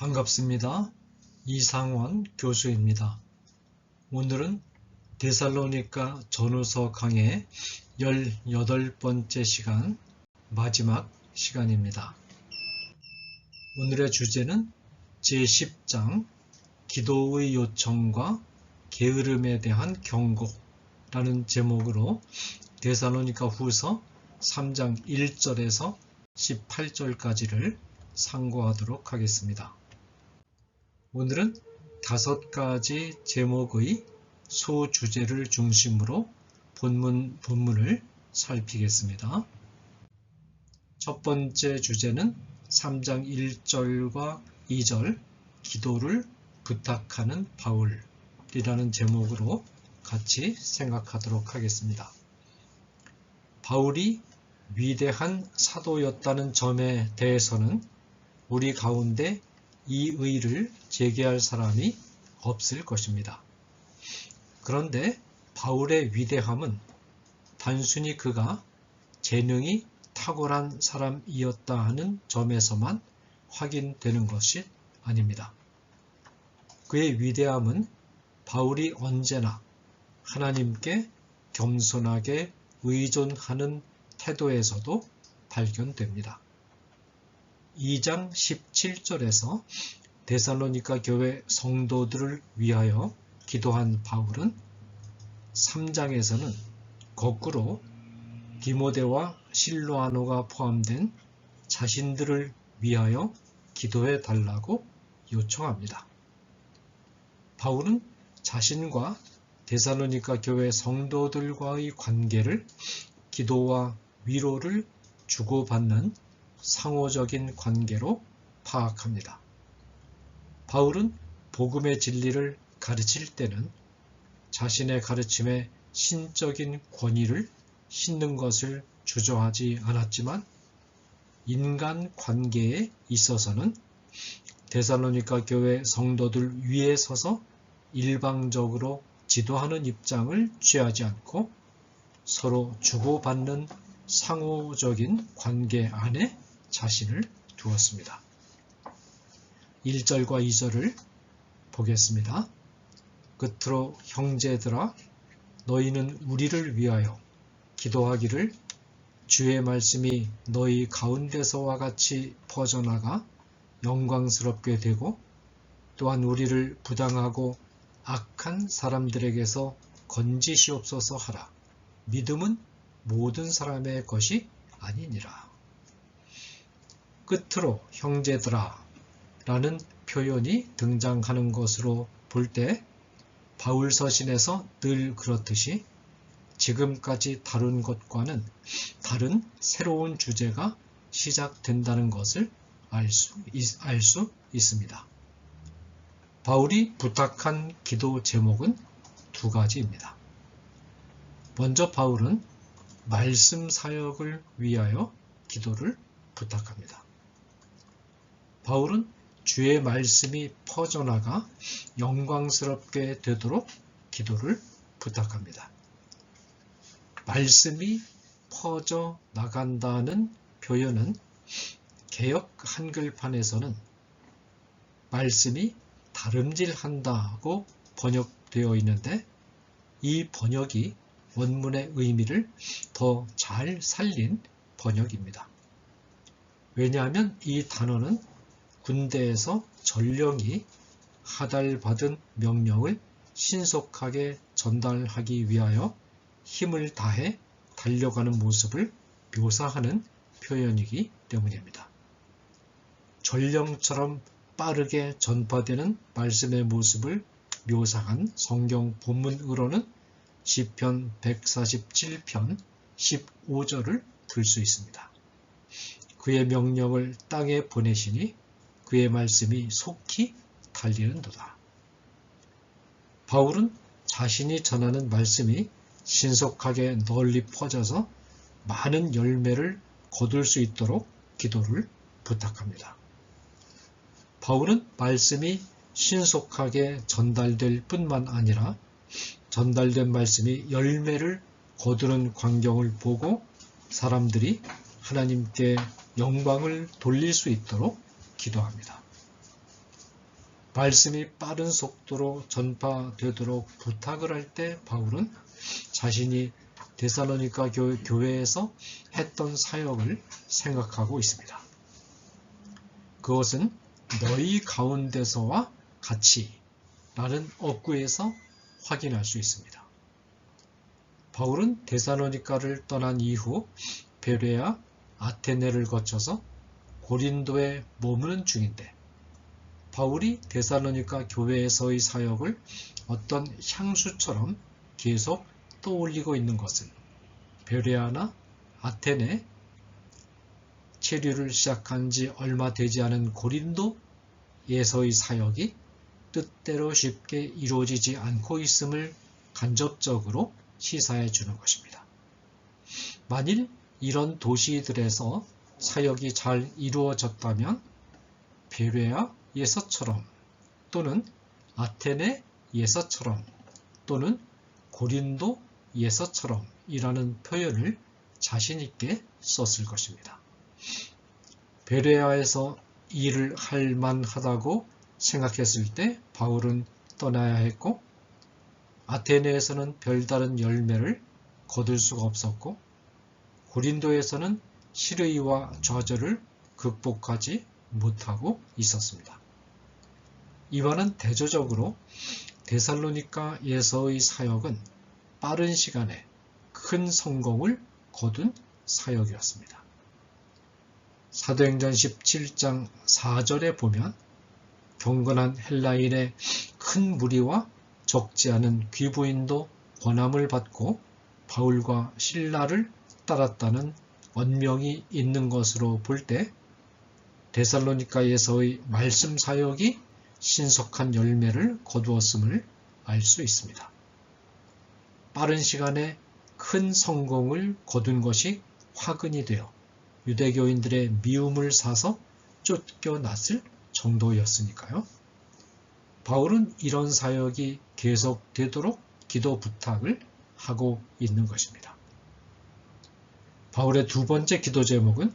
반갑습니다. 이상원 교수입니다. 오늘은 데살로니가 전후서 강의 18번째 시간, 마지막 시간입니다. 오늘의 주제는 제10장 기도의 요청과 게으름에 대한 경고라는 제목으로 데살로니가 후서 3장 1절에서 18절까지를 상고하도록 하겠습니다. 오늘은 5가지 제목의 소주제를 중심으로 본문을 살피겠습니다. 첫 번째 주제는 3장 1절과 2절 기도를 부탁하는 바울이라는 제목으로 같이 생각하도록 하겠습니다. 바울이 위대한 사도였다는 점에 대해서는 우리 가운데 이 의의를 제기할 사람이 없을 것입니다. 그런데 바울의 위대함은 단순히 그가 재능이 탁월한 사람이었다 하는 점에서만 확인되는 것이 아닙니다. 그의 위대함은 바울이 언제나 하나님께 겸손하게 의존하는 태도에서도 발견됩니다. 2장 17절에서 데살로니가 교회 성도들을 위하여 기도한 바울은 3장에서는 거꾸로 디모데와 실로아노가 포함된 자신들을 위하여 기도해 달라고 요청합니다. 바울은 자신과 데살로니가 교회 성도들과의 관계를 기도와 위로를 주고받는 상호적인 관계로 파악합니다. 바울은 복음의 진리를 가르칠 때는 자신의 가르침에 신적인 권위를 싣는 것을 주저하지 않았지만 인간 관계에 있어서는 데살로니가 교회 성도들 위에 서서 일방적으로 지도하는 입장을 취하지 않고 서로 주고받는 상호적인 관계 안에 자신을 두었습니다. 1절과 2절을 보겠습니다. 끝으로 형제들아 너희는 우리를 위하여 기도하기를 주의 말씀이 너희 가운데서와 같이 퍼져나가 영광스럽게 되고 또한 우리를 부당하고 악한 사람들에게서 건지시옵소서 하라. 믿음은 모든 사람의 것이 아니니라. 끝으로 형제들아 라는 표현이 등장하는 것으로 볼 때 바울 서신에서 늘 그렇듯이 지금까지 다룬 것과는 다른 새로운 주제가 시작된다는 것을 알 수 있습니다. 바울이 부탁한 기도 제목은 2가지입니다. 먼저 바울은 말씀 사역을 위하여 기도를 부탁합니다. 바울은 주의 말씀이 퍼져나가 영광스럽게 되도록 기도를 부탁합니다. 말씀이 퍼져나간다는 표현은 개역 한글판에서는 말씀이 다름질한다고 번역되어 있는데 이 번역이 원문의 의미를 더 잘 살린 번역입니다. 왜냐하면 이 단어는 군대에서 전령이 하달받은 명령을 신속하게 전달하기 위하여 힘을 다해 달려가는 모습을 묘사하는 표현이기 때문입니다. 전령처럼 빠르게 전파되는 말씀의 모습을 묘사한 성경 본문으로는 시편 147편 15절을 들 수 있습니다. 그의 명령을 땅에 보내시니 그의 말씀이 속히 달리는도다. 바울은 자신이 전하는 말씀이 신속하게 널리 퍼져서 많은 열매를 거둘 수 있도록 기도를 부탁합니다. 바울은 말씀이 신속하게 전달될 뿐만 아니라 전달된 말씀이 열매를 거두는 광경을 보고 사람들이 하나님께 영광을 돌릴 수 있도록 기도합니다. 말씀이 빠른 속도로 전파되도록 부탁을 할 때 바울은 자신이 데살로니가 교회에서 했던 사역을 생각하고 있습니다. 그것은 너희 가운데서와 같이 라는 어구에서 확인할 수 있습니다. 바울은 데살로니가를 떠난 이후 베레아, 아테네를 거쳐서 고린도에 머무는 중인데 바울이 데살로니가 교회에서의 사역을 어떤 향수처럼 계속 떠올리고 있는 것은 베레아나 아테네 체류를 시작한 지 얼마 되지 않은 고린도에서의 사역이 뜻대로 쉽게 이루어지지 않고 있음을 간접적으로 시사해 주는 것입니다. 만일 이런 도시들에서 사역이 잘 이루어졌다면 베레아에서처럼 또는 아테네에서처럼 또는 고린도에서처럼 이라는 표현을 자신 있게 썼을 것입니다. 베레아에서 일을 할 만하다고 생각했을 때 바울은 떠나야 했고 아테네에서는 별다른 열매를 거둘 수가 없었고 고린도에서는 시르이와 좌절을 극복하지 못하고 있었습니다. 이와는 대조적으로 데살로니가에서의 사역은 빠른 시간에 큰 성공을 거둔 사역이었습니다. 사도행전 17장 4절에 보면 경건한 헬라인의 큰 무리와 적지 않은 귀부인도 권함을 받고 바울과 실라를 따랐다는 언명이 있는 것으로 볼 때 데살로니가에서의 말씀 사역이 신속한 열매를 거두었음을 알 수 있습니다. 빠른 시간에 큰 성공을 거둔 것이 화근이 되어 유대교인들의 미움을 사서 쫓겨났을 정도였으니까요. 바울은 이런 사역이 계속되도록 기도 부탁을 하고 있는 것입니다. 바울의 두 번째 기도 제목은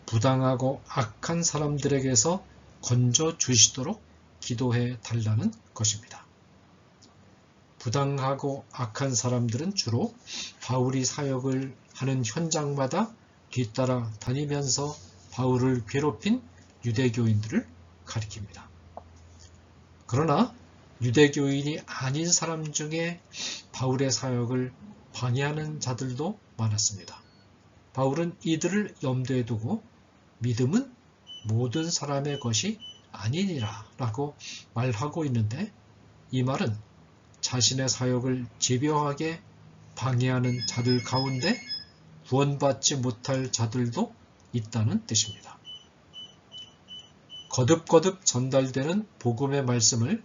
부당하고 악한 사람들에게서 건져 주시도록 기도해 달라는 것입니다. 부당하고 악한 사람들은 주로 바울이 사역을 하는 현장마다 뒤따라 다니면서 바울을 괴롭힌 유대교인들을 가리킵니다. 그러나 유대교인이 아닌 사람 중에 바울의 사역을 방해하는 자들도 많았습니다. 바울은 이들을 염두에 두고 믿음은 모든 사람의 것이 아니니라 라고 말하고 있는데 이 말은 자신의 사역을 집요하게 방해하는 자들 가운데 구원받지 못할 자들도 있다는 뜻입니다. 거듭거듭 전달되는 복음의 말씀을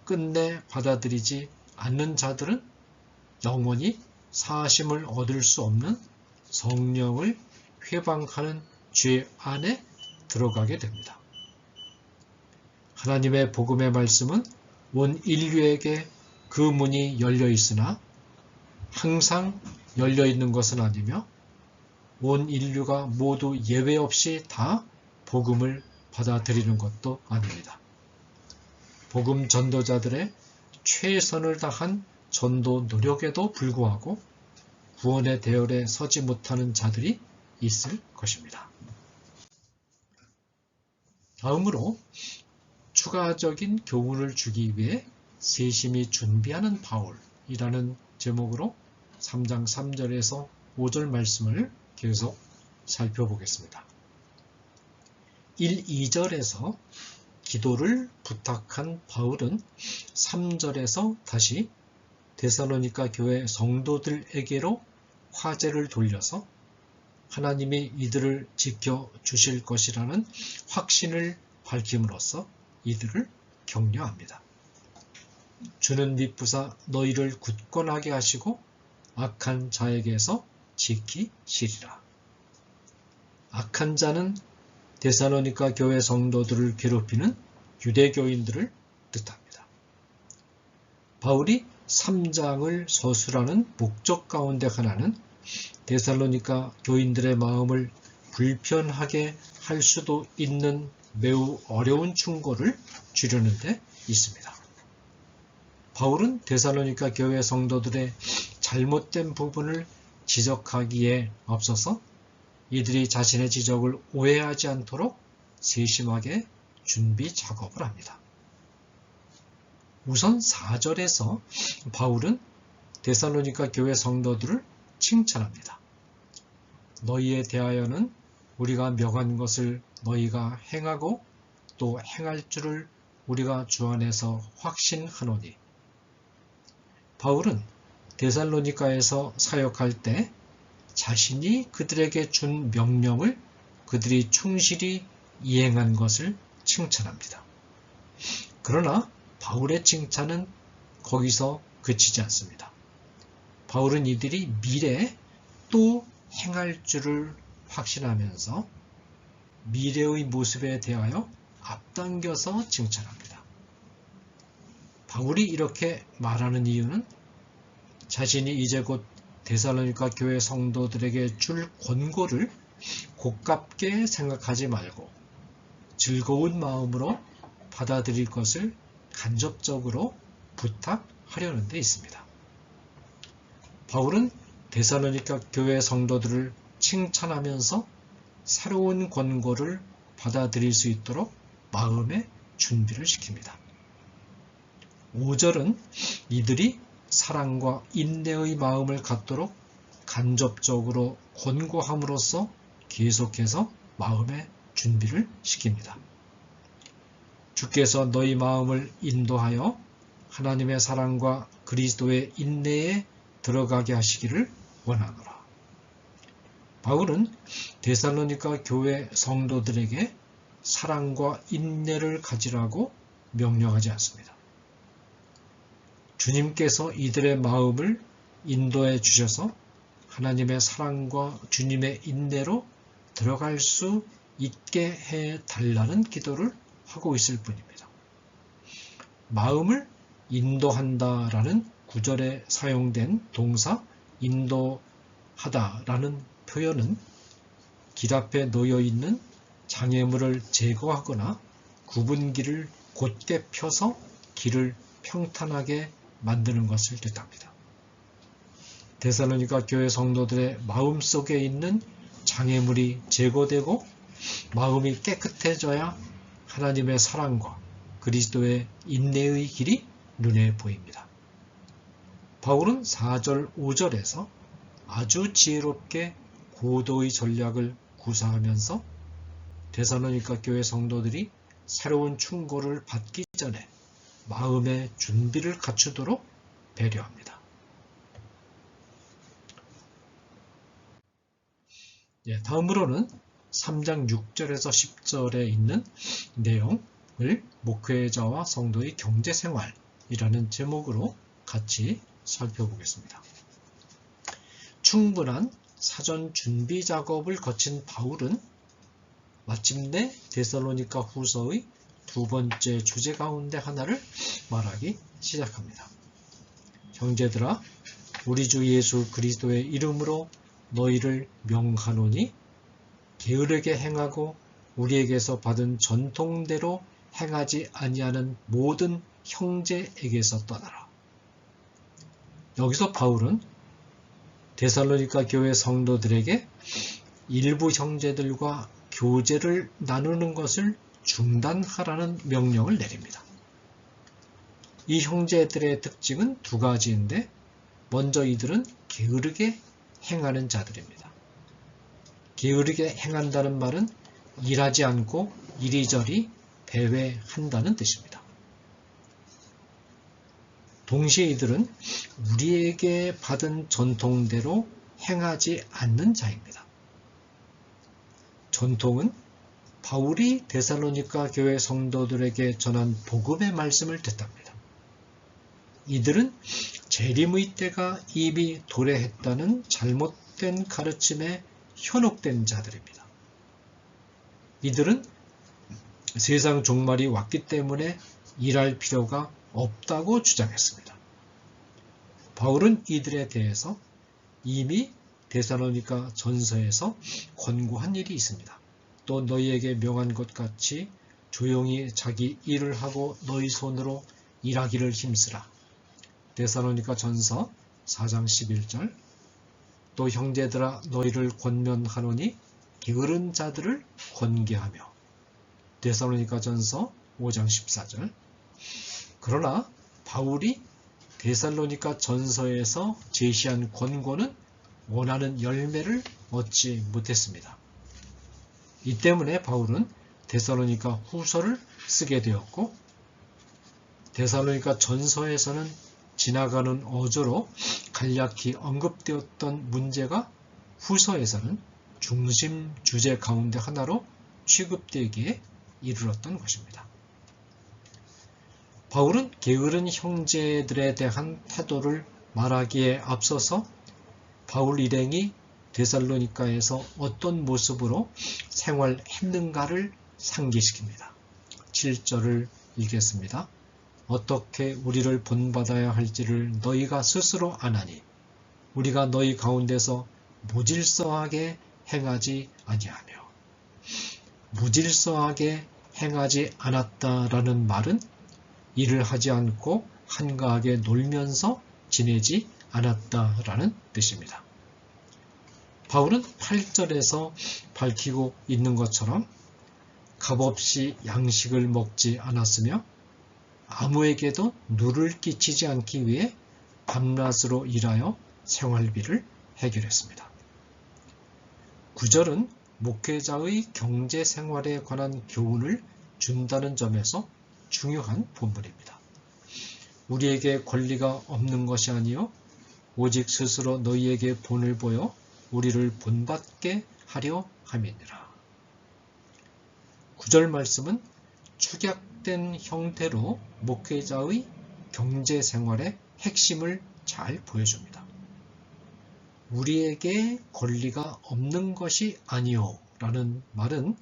끝내 받아들이지 않는 자들은 영원히 사하심을 얻을 수 없는 성령을 회방하는 죄 안에 들어가게 됩니다. 하나님의 복음의 말씀은 온 인류에게 그 문이 열려 있으나 항상 열려 있는 것은 아니며 온 인류가 모두 예외 없이 다 복음을 받아들이는 것도 아닙니다. 복음 전도자들의 최선을 다한 전도 노력에도 불구하고 구원의 대열에 서지 못하는 자들이 있을 것입니다. 다음으로 추가적인 교훈을 주기 위해 세심히 준비하는 바울이라는 제목으로 3장 3절에서 5절 말씀을 계속 살펴보겠습니다. 1, 2절에서 기도를 부탁한 바울은 3절에서 다시 데살로니가 교회 성도들에게로 화제를 돌려서 하나님이 이들을 지켜주실 것이라는 확신을 밝힘으로써 이들을 격려합니다. 주는 미쁘사 너희를 굳건하게 하시고 악한 자에게서 지키시리라. 악한 자는 데살로니가 교회 성도들을 괴롭히는 유대교인들을 뜻합니다. 바울이 3장을 서술하는 목적 가운데 하나는 데살로니가 교인들의 마음을 불편하게 할 수도 있는 매우 어려운 충고를 주려는데 있습니다. 바울은 데살로니가 교회 성도들의 잘못된 부분을 지적하기에 앞서서 이들이 자신의 지적을 오해하지 않도록 세심하게 준비 작업을 합니다. 우선 4절에서 바울은 데살로니가 교회 성도들을 칭찬합니다. 너희에 대하여는 우리가 명한 것을 너희가 행하고 또 행할 줄을 우리가 주 안에서 확신하노니. 바울은 데살로니가에서 사역할 때 자신이 그들에게 준 명령을 그들이 충실히 이행한 것을 칭찬합니다. 그러나 바울의 칭찬은 거기서 그치지 않습니다. 바울은 이들이 미래에 또 행할 줄을 확신하면서 미래의 모습에 대하여 앞당겨서 칭찬합니다. 바울이 이렇게 말하는 이유는 자신이 이제 곧 데살로니가 교회 성도들에게 줄 권고를 고깝게 생각하지 말고 즐거운 마음으로 받아들일 것을 간접적으로 부탁하려는 데 있습니다. 바울은 데살로니가 교회 성도들을 칭찬하면서 새로운 권고를 받아들일 수 있도록 마음의 준비를 시킵니다. 5절은 이들이 사랑과 인내의 마음을 갖도록 간접적으로 권고함으로써 계속해서 마음의 준비를 시킵니다. 주께서 너희 마음을 인도하여 하나님의 사랑과 그리스도의 인내에 들어가게 하시기를 원하노라. 바울은 데살로니가 교회 성도들에게 사랑과 인내를 가지라고 명령하지 않습니다. 주님께서 이들의 마음을 인도해 주셔서 하나님의 사랑과 주님의 인내로 들어갈 수 있게 해 달라는 기도를 하고 있을 뿐입니다. 마음을 인도한다라는 구절에 사용된 동사 인도하다라는 표현은 길 앞에 놓여 있는 장애물을 제거하거나 굽은 길을 곧게 펴서 길을 평탄하게 만드는 것을 뜻합니다. 데살로니가 교회 성도들의 마음속에 있는 장애물이 제거되고 마음이 깨끗해져야 하나님의 사랑과 그리스도의 인내의 길이 눈에 보입니다. 바울은 4절, 5절에서 아주 지혜롭게 고도의 전략을 구사하면서 데살로니가 교회 성도들이 새로운 충고를 받기 전에 마음의 준비를 갖추도록 배려합니다. 다음으로는 3장 6절에서 10절에 있는 내용을 목회자와 성도의 경제생활이라는 제목으로 같이 살펴보겠습니다. 충분한 사전 준비 작업을 거친 바울은 마침내 데살로니가 후서의 두 번째 주제 가운데 하나를 말하기 시작합니다. 형제들아, 우리 주 예수 그리스도의 이름으로 너희를 명하노니 게으르게 행하고 우리에게서 받은 전통대로 행하지 아니하는 모든 형제에게서 떠나라. 여기서 바울은 데살로니가 교회 성도들에게 일부 형제들과 교제를 나누는 것을 중단하라는 명령을 내립니다. 이 형제들의 특징은 두 가지인데 먼저 이들은 게으르게 행하는 자들입니다. 게으르게 행한다는 말은 일하지 않고 이리저리 배회한다는 뜻입니다. 동시에 이들은 우리에게 받은 전통대로 행하지 않는 자입니다. 전통은 바울이 데살로니가 교회 성도들에게 전한 복음의 말씀을 뜻합니다. 이들은 재림의 때가 이미 도래했다는 잘못된 가르침에 현혹된 자들입니다. 이들은 세상 종말이 왔기 때문에 일할 필요가 없다고 주장했습니다. 바울은 이들에 대해서 이미 데살로니가 전서에서 권고한 일이 있습니다. 또 너희에게 명한 것 같이 조용히 자기 일을 하고 너희 손으로 일하기를 힘쓰라. 데살로니가 전서 4장 11절. 또 형제들아 너희를 권면하노니 게으른 자들을 권계하며. 데살로니가 전서 5장 14절. 그러나 바울이 데살로니가 전서에서 제시한 권고는 원하는 열매를 얻지 못했습니다. 이 때문에 바울은 데살로니가 후서를 쓰게 되었고, 데살로니가 전서에서는 지나가는 어조로 간략히 언급되었던 문제가 후서에서는 중심 주제 가운데 하나로 취급되기에 이르렀던 것입니다. 바울은 게으른 형제들에 대한 태도를 말하기에 앞서서 바울 일행이 데살로니가에서 어떤 모습으로 생활했는가를 상기시킵니다. 7절을 읽겠습니다. 어떻게 우리를 본받아야 할지를 너희가 스스로 아나니 우리가 너희 가운데서 무질서하게 행하지 아니하며. 무질서하게 행하지 않았다라는 말은 일을 하지 않고 한가하게 놀면서 지내지 않았다라는 뜻입니다. 바울은 8절에서 밝히고 있는 것처럼 값없이 양식을 먹지 않았으며 아무에게도 누를 끼치지 않기 위해 밤낮으로 일하여 생활비를 해결했습니다. 9절은 목회자의 경제 생활에 관한 교훈을 준다는 점에서 중요한 본문입니다. 우리에게 권리가 없는 것이 아니요 오직 스스로 너희에게 본을 보여 우리를 본받게 하려 함이니라. 9절 말씀은 축약된 형태로 목회자의 경제 생활의 핵심을 잘 보여줍니다. 우리에게 권리가 없는 것이 아니요 라는 말은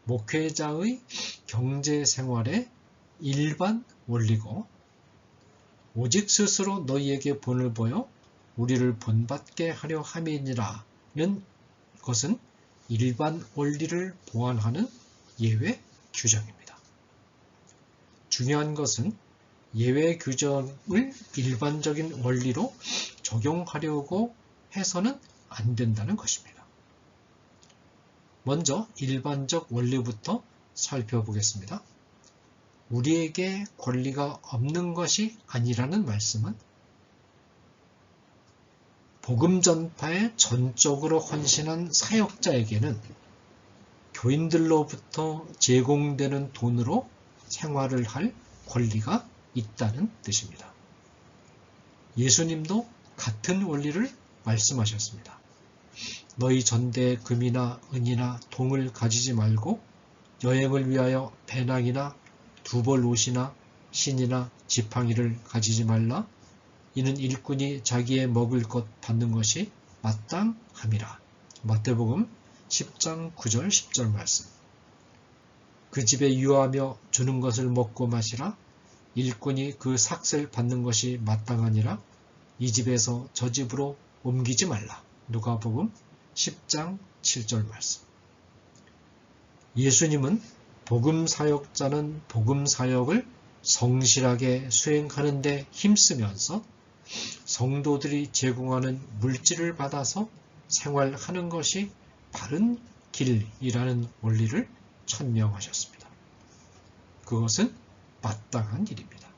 목회자의 경제 생활의 일반 원리고, 오직 스스로 너희에게 본을 보여 우리를 본받게 하려 함이니라는 것은 일반 원리를 보완하는 예외 규정입니다. 중요한 것은 예외 규정을 일반적인 원리로 적용하려고 해서는 안 된다는 것입니다. 먼저 일반적 원리부터 살펴보겠습니다. 우리에게 권리가 없는 것이 아니라는 말씀은 복음 전파에 전적으로 헌신한 사역자에게는 교인들로부터 제공되는 돈으로 생활을 할 권리가 있다는 뜻입니다. 예수님도 같은 원리를 말씀하셨습니다. 너희 전대에 금이나 은이나 동을 가지지 말고 여행을 위하여 배낭이나 두벌 옷이나 신이나 지팡이를 가지지 말라. 이는 일꾼이 자기의 먹을 것 받는 것이 마땅함이라. 마태복음 10장 9절 10절 말씀. 그 집에 유하며 주는 것을 먹고 마시라. 일꾼이 그 삭을 받는 것이 마땅하니라. 이 집에서 저 집으로 옮기지 말라. 누가복음 10장 7절 말씀. 예수님은 복음 사역자는 복음 사역을 성실하게 수행하는 데 힘쓰면서 성도들이 제공하는 물질을 받아서 생활하는 것이 바른 길이라는 원리를 천명하셨습니다. 그것은 마땅한 일입니다.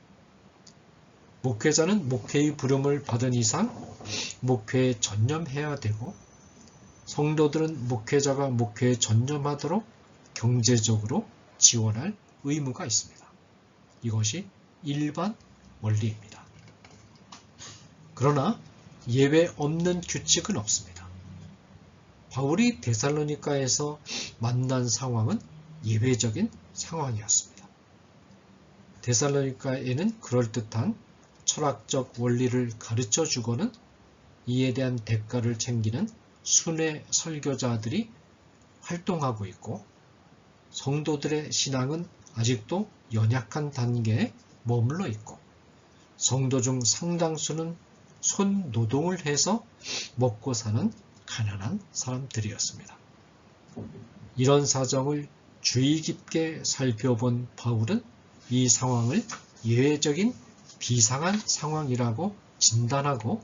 목회자는 목회의 부름을 받은 이상 목회에 전념해야 되고, 성도들은 목회자가 목회에 전념하도록 경제적으로 지원할 의무가 있습니다. 이것이 일반 원리입니다. 그러나 예외 없는 규칙은 없습니다. 바울이 데살로니가에서 만난 상황은 예외적인 상황이었습니다. 데살로니가에는 그럴듯한 철학적 원리를 가르쳐 주고는 이에 대한 대가를 챙기는 순회 설교자들이 활동하고 있고, 성도들의 신앙은 아직도 연약한 단계에 머물러 있고, 성도 중 상당수는 손노동을 해서 먹고 사는 가난한 사람들이었습니다. 이런 사정을 주의 깊게 살펴본 바울은 이 상황을 예외적인 비상한 상황이라고 진단하고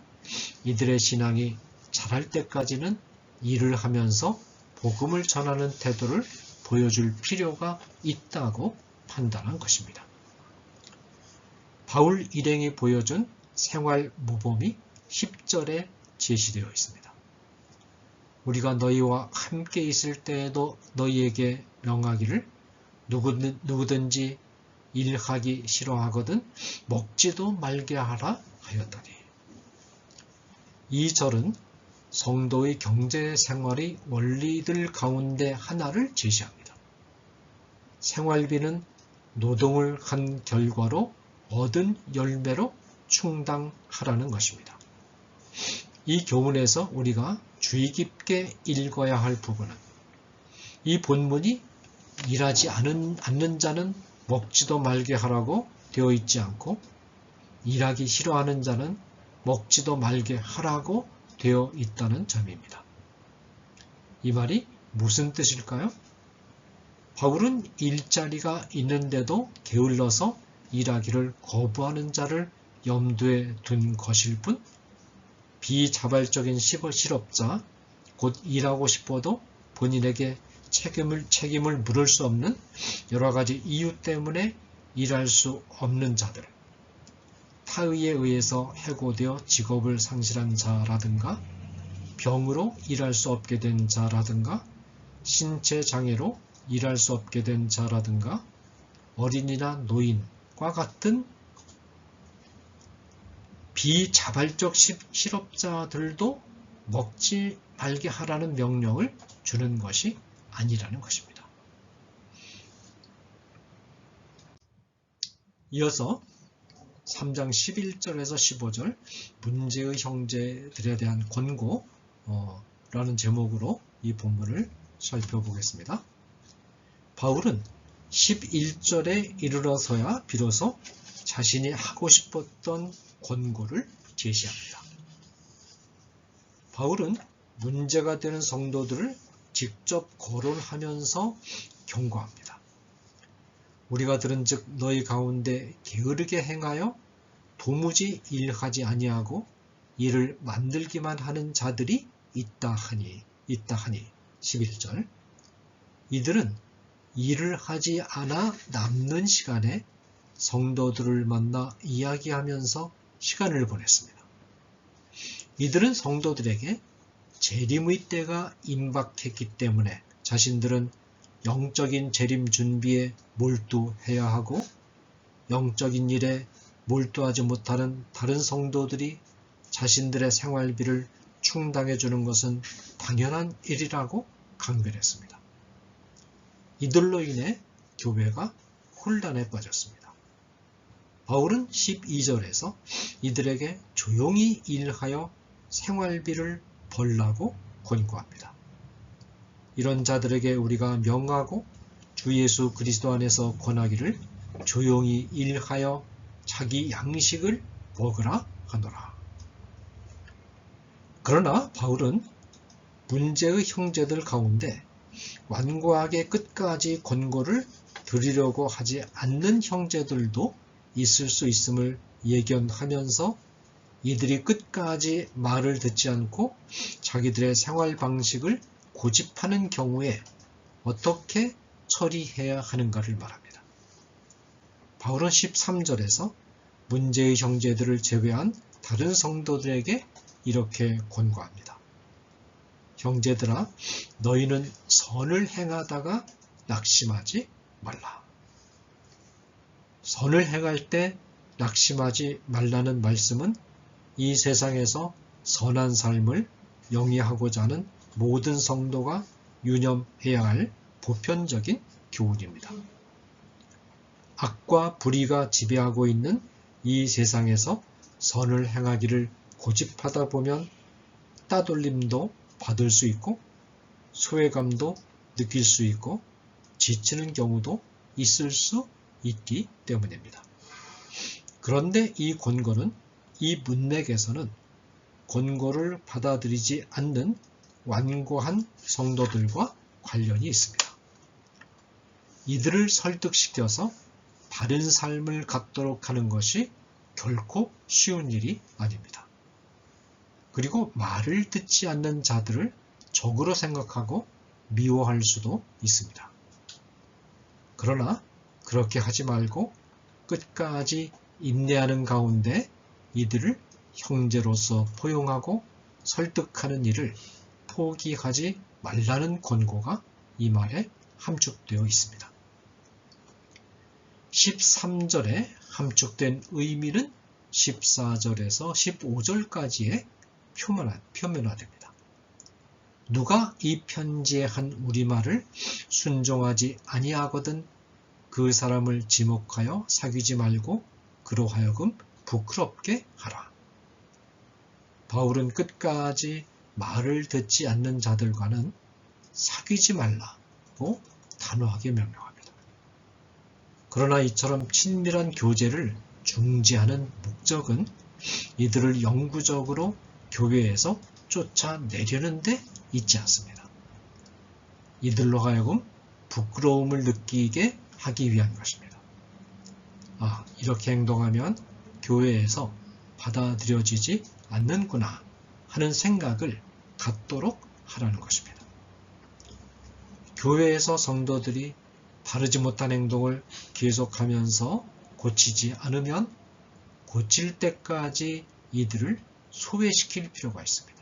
이들의 신앙이 자랄 때까지는 일을 하면서 복음을 전하는 태도를 보여줄 필요가 있다고 판단한 것입니다. 바울 일행이 보여준 생활 모범이 10절에 제시되어 있습니다. 우리가 너희와 함께 있을 때에도 너희에게 명하기를 누구든지 일하기 싫어하거든 먹지도 말게 하라 하였다니. 이 절은 성도의 경제 생활의 원리들 가운데 하나를 제시합니다. 생활비는 노동을 한 결과로 얻은 열매로 충당하라는 것입니다. 이 교문에서 우리가 주의 깊게 읽어야 할 부분은 이 본문이 일하지 않는 자는 먹지도 말게 하라고 되어 있지 않고 일하기 싫어하는 자는 먹지도 말게 하라고 되어 있다는 점입니다. 이 말이 무슨 뜻일까요? 바울은 일자리가 있는데도 게을러서 일하기를 거부하는 자를 염두에 둔 것일 뿐 비자발적인 실업자, 곧 일하고 싶어도 본인에게 책임을 물을 수 없는 여러 가지 이유 때문에 일할 수 없는 자들, 타의에 의해서 해고되어 직업을 상실한 자라든가 병으로 일할 수 없게 된 자라든가 신체 장애로 일할 수 없게 된 자라든가 어린이나 노인과 같은 비자발적 실업자들도 먹지 말게 하라는 명령을 주는 것이 아니라는 것입니다. 이어서 3장 11절에서 15절 문제의 형제들에 대한 권고라는 제목으로 이 본문을 살펴보겠습니다. 바울은 11절에 이르러서야 비로소 자신이 하고 싶었던 권고를 제시합니다. 바울은 문제가 되는 성도들을 직접 거론하면서 경고합니다. 우리가 들은즉 너희 가운데 게으르게 행하여 도무지 일하지 아니하고 일을 만들기만 하는 자들이 있다 하니 11절 이들은 일을 하지 않아 남는 시간에 성도들을 만나 이야기하면서 시간을 보냈습니다. 이들은 성도들에게 재림의 때가 임박했기 때문에 자신들은 영적인 재림 준비에 몰두해야 하고 영적인 일에 몰두하지 못하는 다른 성도들이 자신들의 생활비를 충당해 주는 것은 당연한 일이라고 강변했습니다. 이들로 인해 교회가 혼란에 빠졌습니다. 바울은 12절에서 이들에게 조용히 일하여 생활비를 벌라고 권고합니다. 이런 자들에게 우리가 명하고 주 예수 그리스도 안에서 권하기를 조용히 일하여 자기 양식을 먹으라 하노라. 그러나 바울은 문제의 형제들 가운데 완고하게 끝까지 권고를 드리려고 하지 않는 형제들도 있을 수 있음을 예견하면서 이들이 끝까지 말을 듣지 않고 자기들의 생활 방식을 고집하는 경우에 어떻게 처리해야 하는가를 말합니다. 바울은 13절에서 문제의 형제들을 제외한 다른 성도들에게 이렇게 권고합니다. 형제들아, 너희는 선을 행하다가 낙심하지 말라. 선을 행할 때 낙심하지 말라는 말씀은 이 세상에서 선한 삶을 영위하고자 하는 모든 성도가 유념해야 할 보편적인 교훈입니다. 악과 불의가 지배하고 있는 이 세상에서 선을 행하기를 고집하다 보면 따돌림도 받을 수 있고 소외감도 느낄 수 있고 지치는 경우도 있을 수 있기 때문입니다. 그런데 이 권고는 이 문맥에서는 권고를 받아들이지 않는 완고한 성도들과 관련이 있습니다. 이들을 설득시켜서 바른 삶을 갖도록 하는 것이 결코 쉬운 일이 아닙니다. 그리고 말을 듣지 않는 자들을 적으로 생각하고 미워할 수도 있습니다. 그러나 그렇게 하지 말고 끝까지 인내하는 가운데 이들을 형제로서 포용하고 설득하는 일을 포기하지 말라는 권고가 이 말에 함축되어 있습니다. 13절에 함축된 의미는 14절에서 15절까지에 표면화됩니다. 누가 이 편지에 한 우리말을 순종하지 아니하거든 그 사람을 지목하여 사귀지 말고 그로 하여금 부끄럽게 하라. 바울은 끝까지 말을 듣지 않는 자들과는 사귀지 말라고 단호하게 명령합니다. 그러나 이처럼 친밀한 교제를 중지하는 목적은 이들을 영구적으로 교회에서 쫓아내려는 데 있지 않습니다. 이들로 하여금 부끄러움을 느끼게 하기 위한 것입니다. 이렇게 행동하면 교회에서 받아들여지지 않는구나 하는 생각을 갖도록 하라는 것입니다. 교회에서 성도들이 바르지 못한 행동을 계속하면서 고치지 않으면 고칠 때까지 이들을 소외시킬 필요가 있습니다.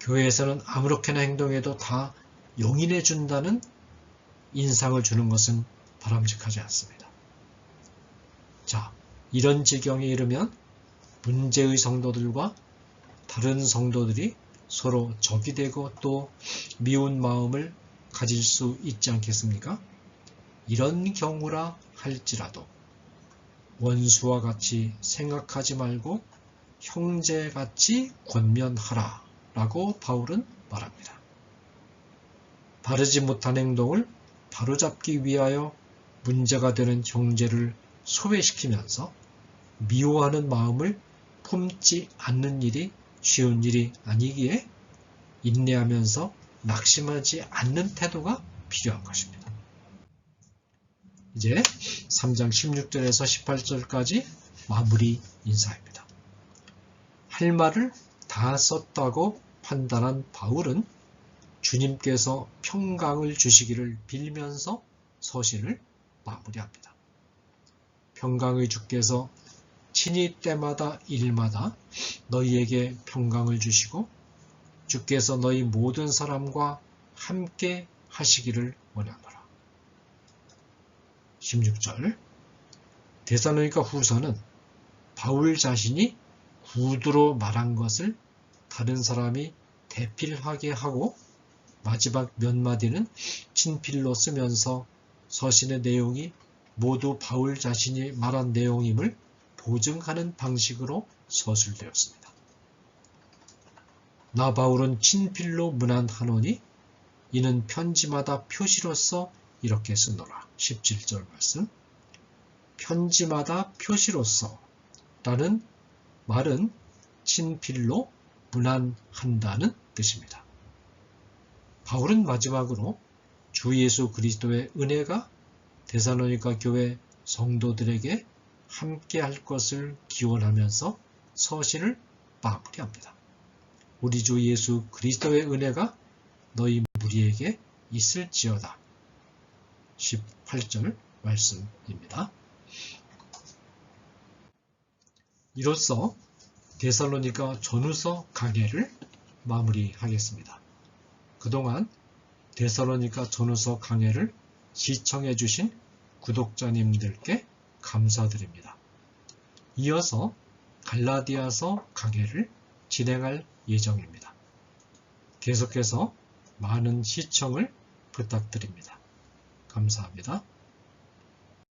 교회에서는 아무렇게나 행동해도 다 용인해 준다는 인상을 주는 것은 바람직하지 않습니다. 자, 이런 지경에 이르면 문제의 성도들과 다른 성도들이 서로 적이 되고 또 미운 마음을 가질 수 있지 않겠습니까? 이런 경우라 할지라도 원수와 같이 생각하지 말고 형제같이 권면하라 라고 바울은 말합니다. 바르지 못한 행동을 바로잡기 위하여 문제가 되는 형제를 소외시키면서 미워하는 마음을 품지 않는 일이 쉬운 일이 아니기에 인내하면서 낙심하지 않는 태도가 필요한 것입니다. 이제 3장 16절에서 18절까지 마무리 인사입니다. 할 말을 다 썼다고 판단한 바울은 주님께서 평강을 주시기를 빌면서 서신을 마무리합니다. 평강의 주께서 친히 때마다 일마다 너희에게 평강을 주시고 주께서 너희 모든 사람과 함께 하시기를 원하노라. 16절 데살로니가 후서는 바울 자신이 구두로 말한 것을 다른 사람이 대필하게 하고 마지막 몇 마디는 친필로 쓰면서 서신의 내용이 모두 바울 자신이 말한 내용임을 보증하는 방식으로 서술되었습니다. 나 바울은 친필로 문안하노니 이는 편지마다 표시로서 이렇게 쓰노라. 17절 말씀. 편지마다 표시로서 라는 말은 친필로 문안한다는 뜻입니다. 바울은 마지막으로 주 예수 그리스도의 은혜가 데살로니가 교회 성도들에게 함께 할 것을 기원하면서 서신을 마무리합니다. 우리 주 예수 그리스도의 은혜가 너희 무리에게 있을지어다. 18절 말씀입니다. 이로써 데살로니가 전후서 강해를 마무리하겠습니다. 그동안 데살로니가 전후서 강해를 시청해 주신 구독자님들께 감사드립니다. 이어서 갈라디아서 강해를 진행할 예정입니다. 계속해서 많은 시청을 부탁드립니다. 감사합니다.